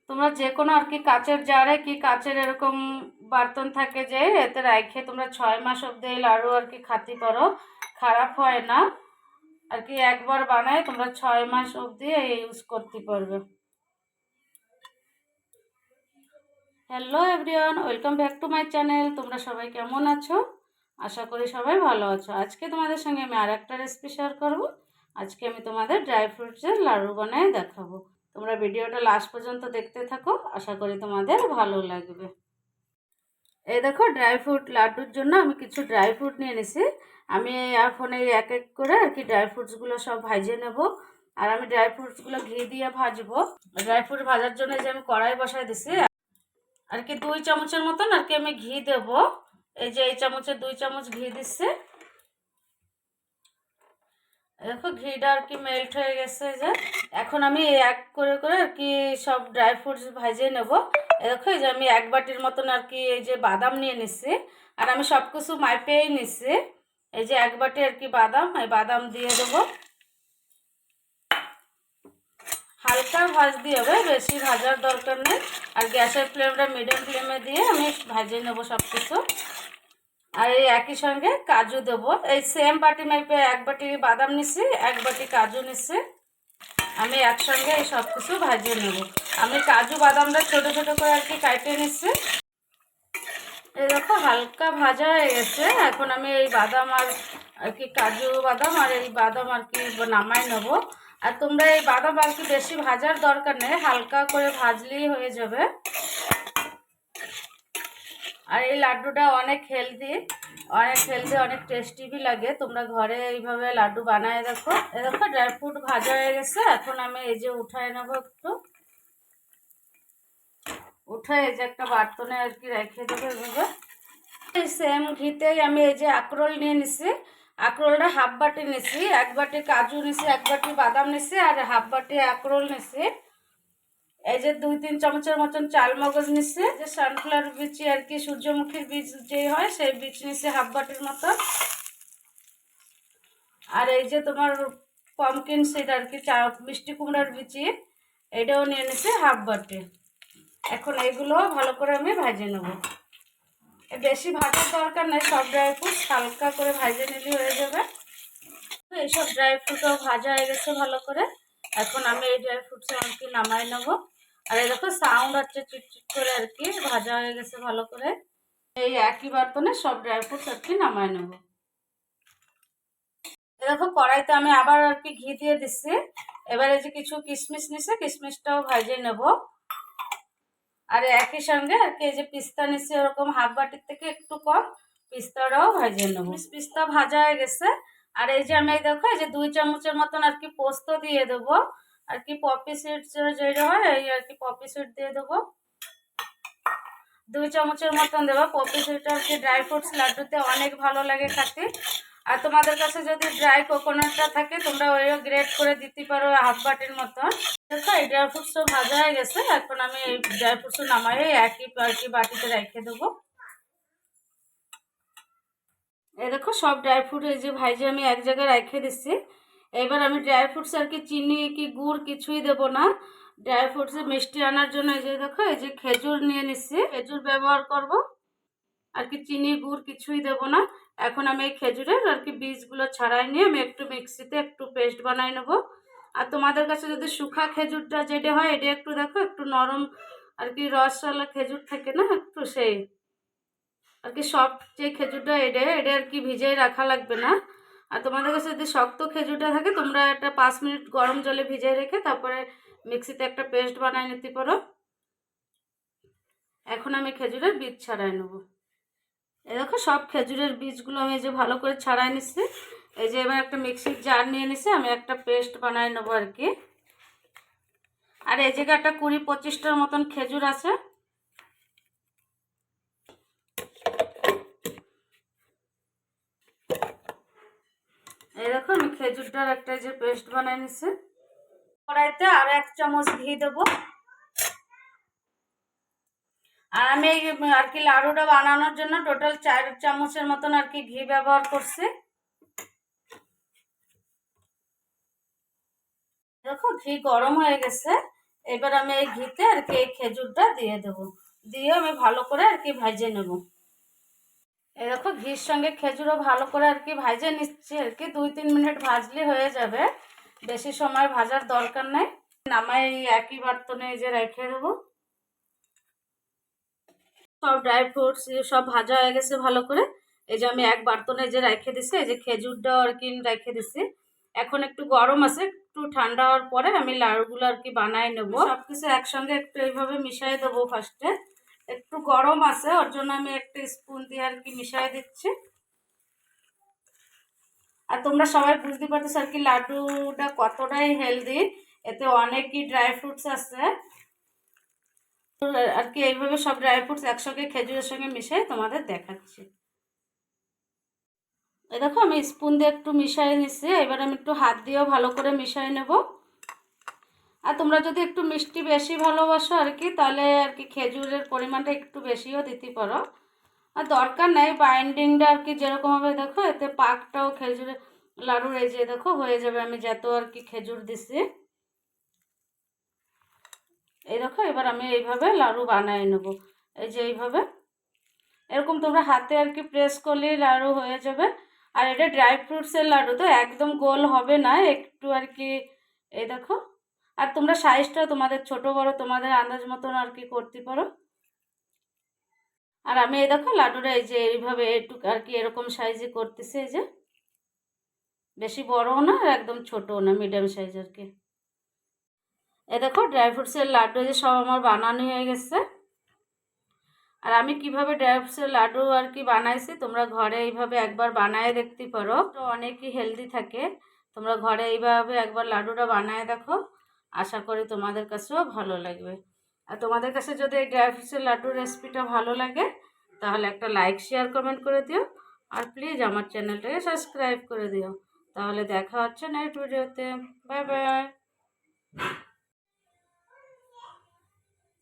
তোমরা যে কোনো আর কি কাচের জারে কি কাচের এরকম বার্তন থাকে যে এতে রাখে তোমরা 6 মাস অব্দি এই লাড়ু আর কি খাতে পারো, খারাপ হয় না আর কি। একবার বানায় তোমরা 6 মাস অব্দি ইউজ করতে পারবে। Hello everyone, welcome back to my channel. তোমরা সবাই কেমন আছো? আশা করি সবাই ভালো আছো। আজকে তোমাদের সঙ্গে আমি আর একটা রেসিপি শেয়ার করবো। আজকে আমি তোমাদের ড্রাই ফ্রুটসের লাড়ু বানিয়ে দেখাবো। তোমরা ভিডিওটা লাস্ট পর্যন্ত দেখতে থাকো, আশা করি তোমাদের ভালো লাগবে। এই দেখো, ড্রাই ফ্রুট লাড্ডুর জন্য আমি কিছু ড্রাই ফ্রুট নিয়ে নিছি। আমি এখন এই এক এক করে আর কি ড্রাই ফ্রুটসগুলো সব ভাজে নেব। আর আমি ড্রাই ফ্রুটসগুলো ঘি দিয়ে ভাজবো। ড্রাই ফ্রুট ভাজার জন্য যে আমি কড়াই বসাই দিছি আর কি 2 চামচের মতন আর কি আমি ঘি দেব। এই যে এই চামচে 2 চামচ ঘি দিচ্ছে। দেখো ঘিটা আর কি মেল্ট হয়ে গেছে। যে এখন আমি এক করে করে আর কি সব ড্রাই ফ্রুটস ভাজে নেব। দেখো এই যে আমি এক বাটির মতন আর কি এই যে বাদাম নিয়ে নিচ্ছি। আর আমি সব কিছু মাইপেই নিচ্ছি। এই যে এক বাটি আর কি বাদাম, এই বাদাম দিয়ে দেবো। হালকা ভাজতে হবে, বেশি ভাজার দরকার নেই। আর গ্যাসের ফ্লেমটা মিডিয়াম ফ্লেমে দিয়ে আমি ভাজে নেবো সব কিছু। আর এই একই সঙ্গে কাজু দেবো। এই সেম বাটি মেপে এক বাটি বাদাম নিচ্ছি, এক বাটি কাজু নিচ্ছি। আমি একসঙ্গে এই সব কিছু ভাজিয়ে নেব। আমি কাজু বাদামটা ছোট ছোট করে আর কি কাটে নিচ্ছি। এই দেখো হালকা ভাজা হয়ে গেছে। এখন আমি এই বাদাম আর কি কাজু বাদাম আর এই বাদাম আর কি নামাই নেব। আর তোমরা এই বাদাম আর কি বেশি ভাজার দরকার নেই, হালকা করে ভাজলেই হয়ে যাবে। আর এই লাড্ডুটা অনেক হেলদি, অনেক টেস্টি ভি লাগে। তোমরা ঘরে এইভাবে লাড্ডু বানায় দেখো। এই দেখো ড্রাই ফ্রুট ভাজা হয়ে গেছে। এখন আমি এই যে উঠায় নেবো একটু। উঠে এই যে একটা বার্তনে আর কি রেখে দেবো এভাবে। এই সেম ঘিতেই আমি এই যে আখরোল নিয়ে নিছি। আখরোলটা হাফ বাটি নিছি। এক বাটি কাজু নিছি, এক বাটি বাদাম নিছি, আর হাফ বাটি আখরোল নিছি। এই যে 2-3 চামচের মতন চাল মগজ নিচ্ছে। যে সানফ্লাওয়ার বীজ আর কি সূর্যমুখীর বীজ যে হয় সেই বীজ নিচ্ছে হাফ বাটির মতন। আর এই যে তোমার পামকিন সিড আর কি মিষ্টি কুমড়ার বিচি, এটাও নিয়ে নিচ্ছে হাফ বাটি। এখন এইগুলো ভালো করে আমি ভাজে নেব। বেশি ভাজার দরকার নেই, সব ড্রাই ফ্রুট হালকা করে ভাজে নিলে হয়ে যাবে। এইসব ড্রাই ফ্রুটও ভাজা হয়ে গেছে ভালো করে। এখন আমি এই ড্রাই ফ্রুটস আর কি নামাই নেবো। আর এই দেখো সাউন্ড হচ্ছে চিটচিট করে আর কি ভাজা হয়ে গেছে ভালো করে। এই একই বার্তনে সব ড্রাই ফ্রুটস আর কি নামাই নেবো। দেখো কড়াইতে আমি আবার আর কি ঘি দিয়ে দিচ্ছি। এবারে যে কিছু কিশমিশ নিছে, কিশমিশটাও ভাজে নেব। আর একই সঙ্গে আর কি এই যে পিস্তা নিচ্ছে ওরকম হাফ বাটির থেকে একটু কম, পিস্তাটাও ভাজে নেব। পিস্তা ভাজা হয়ে গেছে। আর এই যে আমি দেখো এই যে 2 চামচের মতন আর কি পোস্ত দিয়ে দেবো। আর কি পপি সিডস যেটা হয় এই আর কি পপি সিড দিয়ে দেবো। 2 চামচের মতন দেবো। পপি সিড আর কি ড্রাই ফ্রুটস লাড্ডুতে অনেক ভালো লাগে খেতে। আর তোমাদের কাছে যদি ড্রাই কোকোনাটটা থাকে তোমরা ওইও গ্রেট করে দিতে পারো হাফ বাটির মতন। দেখো এই ড্রাই ফ্রুটসও ভাজা হয়ে গেছে। এখন আমি এই ড্রাই ফ্রুটস নামাই একই আর কি বাটিতে রেখে দেবো। এই দেখো সব ড্রাই ফ্রুট এই যে ভাইজে আমি এক জায়গায় রেখে দিচ্ছি। এবার আমি ড্রাই ফ্রুটস আর কি চিনি কি গুড় কিছুই দেবো না। ড্রাই ফ্রুটসে মিষ্টি আনার জন্য এই যে দেখো এই যে খেজুর নিয়ে নিচ্ছি, খেজুর ব্যবহার করব। আর কি চিনি গুড় কিছুই দেবো না। এখন আমি এই খেজুরের আর কি বীজগুলো ছাড়াই নিয়ে আমি একটু মিক্সিতে একটু পেস্ট বানাই নেবো। আর তোমাদের কাছে যদি শুকা খেজুরটা যেটা হয় এটা একটু দেখো একটু নরম আর কি রসওয়ালা খেজুর থাকে না একটু, সেই আর কি সফট যে খেজুরটা এটা আর কি ভিজিয়ে রাখা লাগবে না। আর তোমাদের কাছে যদি শক্ত খেজুরটা থাকে তোমরা একটা 5 মিনিট গরম জলে ভিজিয়ে রেখে তারপরে মিক্সিতে একটা পেস্ট বানাই নিতে পারো। এখন আমি খেজুরের বীজ ছাড়াই নেবো। এই দেখো সব খেজুরের বীজগুলো আমি যে ভালো করে ছাড়াই নিচ্ছি। এই যে এবার একটা মিক্সির জার নিয়ে নিচ্ছি, আমি একটা পেস্ট বানাই নেবো আর কি। আর এই জায়গায় একটা 20-25টার মতন খেজুর আছে। এই দেখো আমি খেজুরটার একটা যে পেস্ট বানাই নিচ্ছি। কড়াইতে আর 1 চামচ ঘি দেবো। আর আমি এই আর কি লাড়ুটা বানানোর জন্য টোটাল 4 চামচের মতন আর কি ঘি ব্যবহার করছি। দেখো ঘি গরম হয়ে গেছে। এবার আমি এই ঘিতে আর কি এই খেজুরটা দিয়ে দেবো, দিয়ে আমি ভালো করে আর কি ভেজে নেব। এই দেখো ঘির সঙ্গে খেজুরও ভালো করে আর কি ভেজে নিচ্ছি আর কি, 2-3 মিনিট ভাজলে হয়ে যাবে, বেশি সময় ভাজার দরকার নেই। নামাই এই একই বার্তনে এই যে রেখে দেবো। সব ড্রাই ফ্রুটস সব ভাজা হয়ে গেছে ভালো করে। এই যে আমি এক বার্তনে যে রেখে দিছি, এই যে খেজুরটাও আর কি রেখে দিছি। এখন একটু গরম আছে, একটু ঠান্ডা হওয়ার পরে আমি লাড়ুগুলো আর কি বানাই নেব। সবকিছু একসঙ্গে একটু এইভাবে মিশিয়ে দেবো ফার্স্টে। একটু গরম আছে, ওর জন্য আমি একটা স্পুন দিয়ে আর কি মিশিয়ে দিচ্ছি। আর তোমরা সবাই বুঝতে পারতেছ আর কি লাড্ডুটা কতটাই হেলদি, এতে অনেকই ড্রাই ফ্রুটস আছে আর কি। এইভাবে সব ড্রাই ফ্রুটস একসঙ্গে খেজুরের সঙ্গে মিশিয়ে তোমাদের দেখাচ্ছি। এই দেখো আমি স্পুন দিয়ে একটু মিশিয়ে নিচ্ছি, এবার আমি একটু হাত দিয়েও ভালো করে মিশিয়ে নেব। আর তোমরা যদি একটু মিষ্টি বেশি ভালোবাসো আর কি, তাহলে আর কি খেজুরের পরিমাণটা একটু বেশিও দিতে পারো, আর দরকার নেই। বাইন্ডিংটা আর কি যেরকম হবে দেখো, এতে পাকটাও খেজুরের লাড়ুর এই যে দেখো হয়ে যাবে, আমি যত আর কি খেজুর দিছি। এই দেখো এবার আমি এইভাবে লাড়ু বানিয়ে নেব, এই যে এইভাবে এরকম তোমরা হাতে আর কি প্রেস করলেই লাড়ু হয়ে যাবে। আর এটা ড্রাই ফ্রুটসের লাড়ু তো একদম গোল হবে না, একটু আর কি এই দেখো। আর তোমরা সাইজটা তোমাদের ছোট বড় তোমাদের আন্দাজ মতন আর কি করতে পারো। আর আমি এই দেখো লাড্ডুটা এই যে এইভাবে একটু আর কি এরকম সাইজে করতেছি, এই যে বেশি বড়ও না আর একদম ছোটও না, মিডিয়াম সাইজ আর কি। এই দেখো ড্রাই ফ্রুটসের লাড্ডু যে সব আমার বানানো হয়ে গেছে। আর আমি কিভাবে ড্রাই ফ্রুটসের লাড্ডু আর কি বানাইছি, তোমরা ঘরে এইভাবে একবার বানায় দেখতে পারো, তো অনেকই হেলদি থাকে। তোমরা ঘরে এইভাবে একবার লাড্ডুটা বানায় দেখো, আশা করি তোমাদের কাছেও ভালো লাগবে। আর তোমাদের কাছে যদি এই ড্রাই ফ্রুটসের লাড্ডুর রেসিপিটা ভালো লাগে, তাহলে একটা লাইক শেয়ার কমেন্ট করে দিও। আর প্লিজ আমার চ্যানেলটাকে সাবস্ক্রাইব করে দিও। তাহলে দেখা হচ্ছে নেক্সট ভিডিওতে। Bye bye.